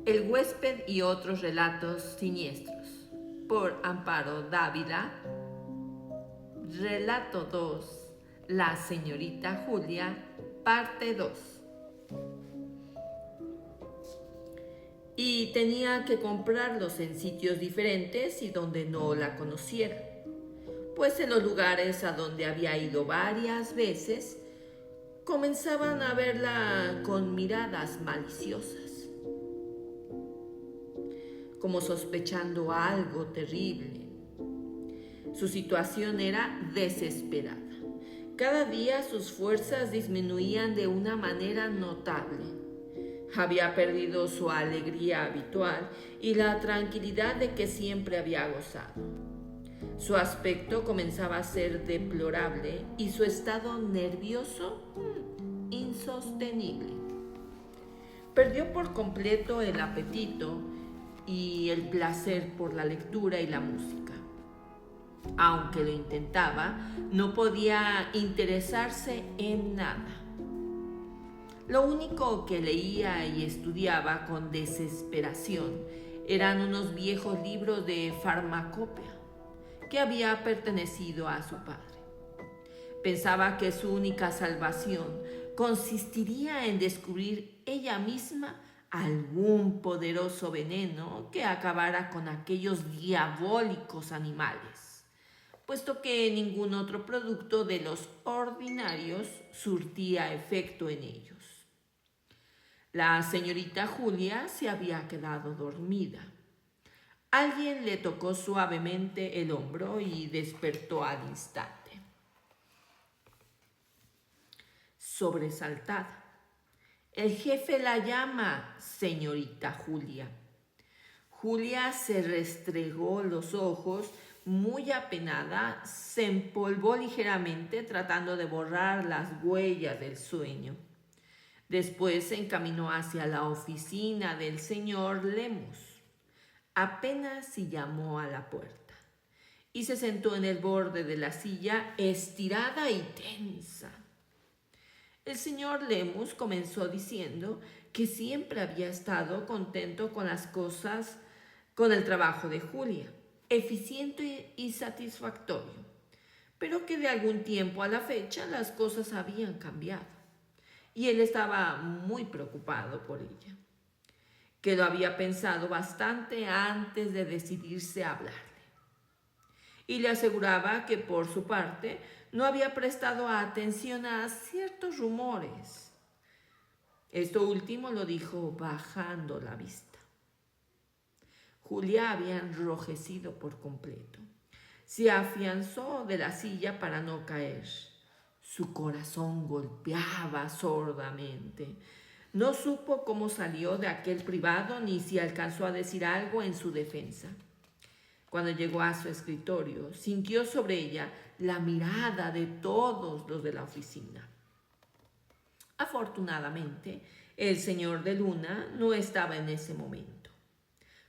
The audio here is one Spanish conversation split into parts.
El huésped y otros relatos siniestros, por Amparo Dávila. Relato 2. La señorita Julia, parte 2. Y tenía que comprarlos en sitios diferentes y donde no la conociera, pues en los lugares a donde había ido varias veces comenzaban a verla con miradas maliciosas, como sospechando algo terrible. Su situación era desesperada. Cada día sus fuerzas disminuían de una manera notable. Había perdido su alegría habitual y la tranquilidad de que siempre había gozado. Su aspecto comenzaba a ser deplorable y su estado nervioso insostenible. Perdió por completo el apetito y el placer por la lectura y la música. Aunque lo intentaba, no podía interesarse en nada. Lo único que leía y estudiaba con desesperación eran unos viejos libros de farmacopea que había pertenecido a su padre. Pensaba que su única salvación consistiría en descubrir ella misma algún poderoso veneno que acabara con aquellos diabólicos animales, puesto que ningún otro producto de los ordinarios surtía efecto en ellos. La señorita Julia se había quedado dormida. Alguien le tocó suavemente el hombro y despertó al instante. Sobresaltada: el jefe la llama, señorita Julia. Julia se restregó los ojos, muy apenada, se empolvó ligeramente tratando de borrar las huellas del sueño. Después se encaminó hacia la oficina del señor Lemus. Apenas si llamó a la puerta y se sentó en el borde de la silla, estirada y tensa. El señor Lemus comenzó diciendo que siempre había estado contento con las cosas, con el trabajo de Julia, eficiente y satisfactorio, pero que de algún tiempo a la fecha las cosas habían cambiado y él estaba muy preocupado por ella, que lo había pensado bastante antes de decidirse a hablarle, y le aseguraba que por su parte no había prestado atención a ciertos rumores. Esto último lo dijo bajando la vista. Julia había enrojecido por completo. Se afianzó de la silla para no caer. Su corazón golpeaba sordamente. No supo cómo salió de aquel privado ni si alcanzó a decir algo en su defensa. Cuando llegó a su escritorio, sintió sobre ella la mirada de todos los de la oficina. Afortunadamente, el señor de Luna no estaba en ese momento.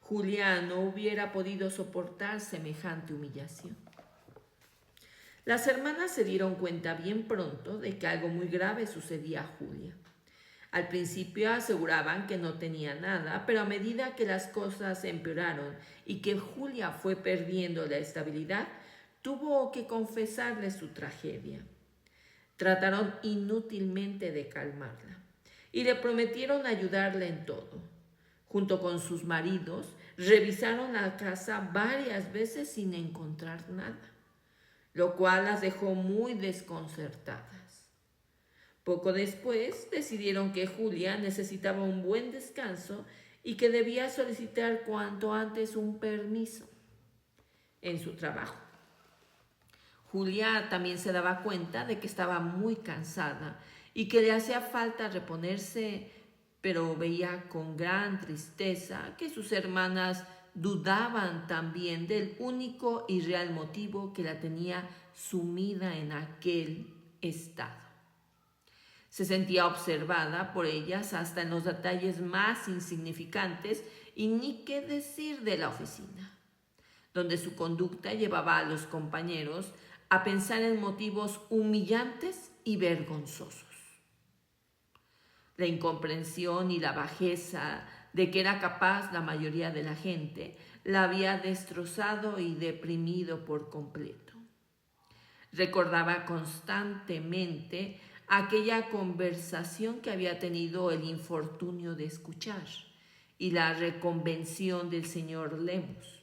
Julia no hubiera podido soportar semejante humillación. Las hermanas se dieron cuenta bien pronto de que algo muy grave sucedía a Julia. Al principio aseguraban que no tenía nada, pero a medida que las cosas empeoraron y que Julia fue perdiendo la estabilidad, tuvo que confesarle su tragedia. Trataron inútilmente de calmarla y le prometieron ayudarla en todo. Junto con sus maridos, revisaron la casa varias veces sin encontrar nada, lo cual las dejó muy desconcertadas. Poco después decidieron que Julia necesitaba un buen descanso y que debía solicitar cuanto antes un permiso en su trabajo. Julia también se daba cuenta de que estaba muy cansada y que le hacía falta reponerse, pero veía con gran tristeza que sus hermanas dudaban también del único y real motivo que la tenía sumida en aquel estado. Se sentía observada por ellas hasta en los detalles más insignificantes y ni qué decir de la oficina, donde su conducta llevaba a los compañeros a pensar en motivos humillantes y vergonzosos. La incomprensión y la bajeza de que era capaz la mayoría de la gente, la había destrozado y deprimido por completo. Recordaba constantemente aquella conversación que había tenido el infortunio de escuchar y la reconvención del señor Lemus.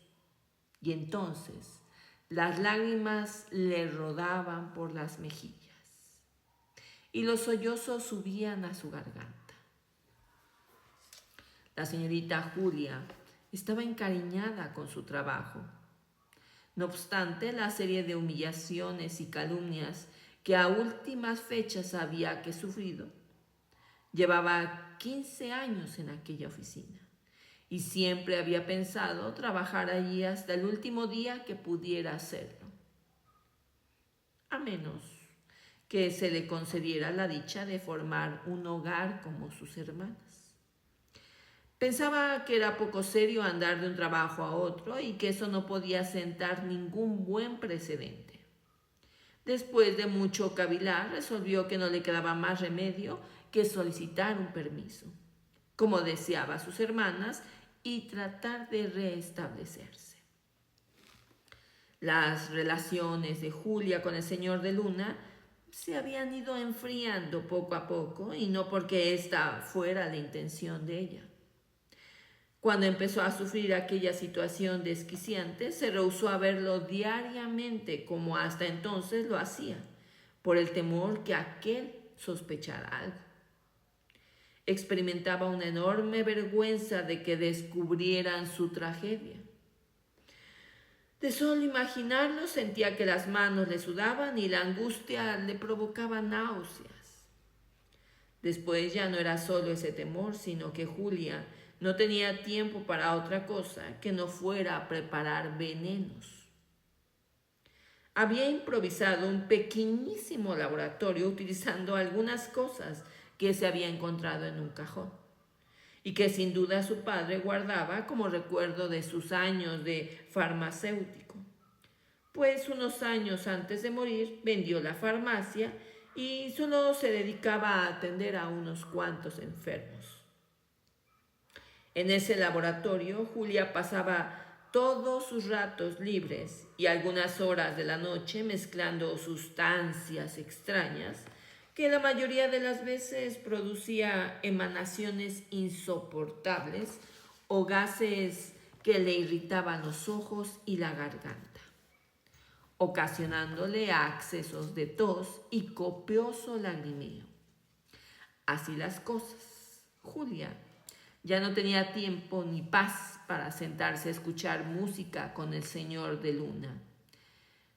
Y entonces las lágrimas le rodaban por las mejillas y los sollozos subían a su garganta. La señorita Julia estaba encariñada con su trabajo. No obstante, la serie de humillaciones y calumnias que a últimas fechas había sufrido, llevaba 15 años en aquella oficina y siempre había pensado trabajar allí hasta el último día que pudiera hacerlo, a menos que se le concediera la dicha de formar un hogar como sus hermanas. Pensaba que era poco serio andar de un trabajo a otro y que eso no podía sentar ningún buen precedente. Después de mucho cavilar, resolvió que no le quedaba más remedio que solicitar un permiso, como deseaba a sus hermanas, y tratar de restablecerse. Las relaciones de Julia con el señor de Luna se habían ido enfriando poco a poco, y no porque esta fuera la intención de ella. Cuando empezó a sufrir aquella situación desquiciante, se rehusó a verlo diariamente como hasta entonces lo hacía, por el temor que aquel sospechara algo. Experimentaba una enorme vergüenza de que descubrieran su tragedia. De solo imaginarlo sentía que las manos le sudaban y la angustia le provocaba náuseas. Después ya no era solo ese temor, sino que Julia no tenía tiempo para otra cosa que no fuera a preparar venenos. Había improvisado un pequeñísimo laboratorio utilizando algunas cosas que se había encontrado en un cajón y que sin duda su padre guardaba como recuerdo de sus años de farmacéutico, pues unos años antes de morir vendió la farmacia y solo se dedicaba a atender a unos cuantos enfermos. En ese laboratorio, Julia pasaba todos sus ratos libres y algunas horas de la noche mezclando sustancias extrañas que la mayoría de las veces producía emanaciones insoportables o gases que le irritaban los ojos y la garganta, ocasionándole accesos de tos y copioso lagrimeo. Así las cosas, Julia ya no tenía tiempo ni paz para sentarse a escuchar música con el señor de Luna.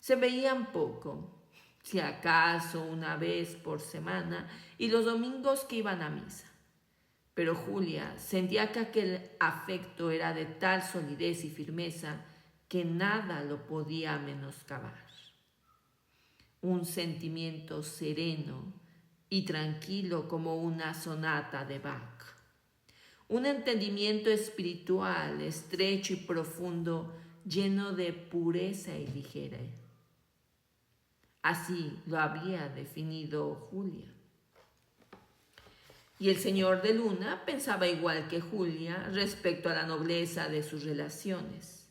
Se veían poco, si acaso una vez por semana, y los domingos que iban a misa. Pero Julia sentía que aquel afecto era de tal solidez y firmeza que nada lo podía menoscabar. Un sentimiento sereno y tranquilo como una sonata de Bach. Un entendimiento espiritual, estrecho y profundo, lleno de pureza y ligera. Así lo había definido Julia. Y el señor de Luna pensaba igual que Julia respecto a la nobleza de sus relaciones,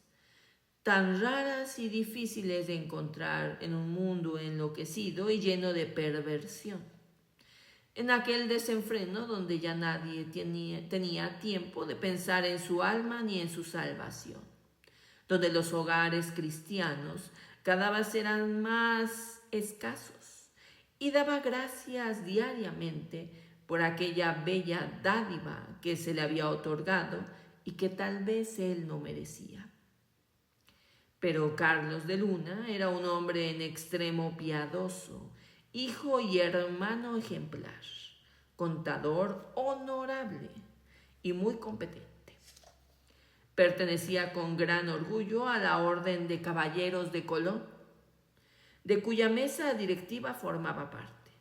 tan raras y difíciles de encontrar en un mundo enloquecido y lleno de perversión. En aquel desenfreno donde ya nadie tenía tiempo de pensar en su alma ni en su salvación, donde los hogares cristianos cada vez eran más escasos, y daba gracias diariamente por aquella bella dádiva que se le había otorgado y que tal vez él no merecía. Pero Carlos de Luna era un hombre en extremo piadoso, hijo y hermano ejemplar, contador honorable y muy competente. Pertenecía con gran orgullo a la Orden de Caballeros de Colón, de cuya mesa directiva formaba parte.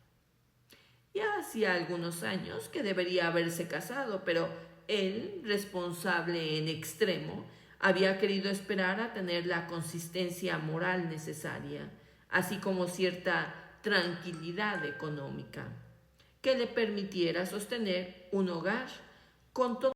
Ya hacía algunos años que debería haberse casado, pero él, responsable en extremo, había querido esperar a tener la consistencia moral necesaria, así como cierta tranquilidad económica, que le permitiera sostener un hogar con todo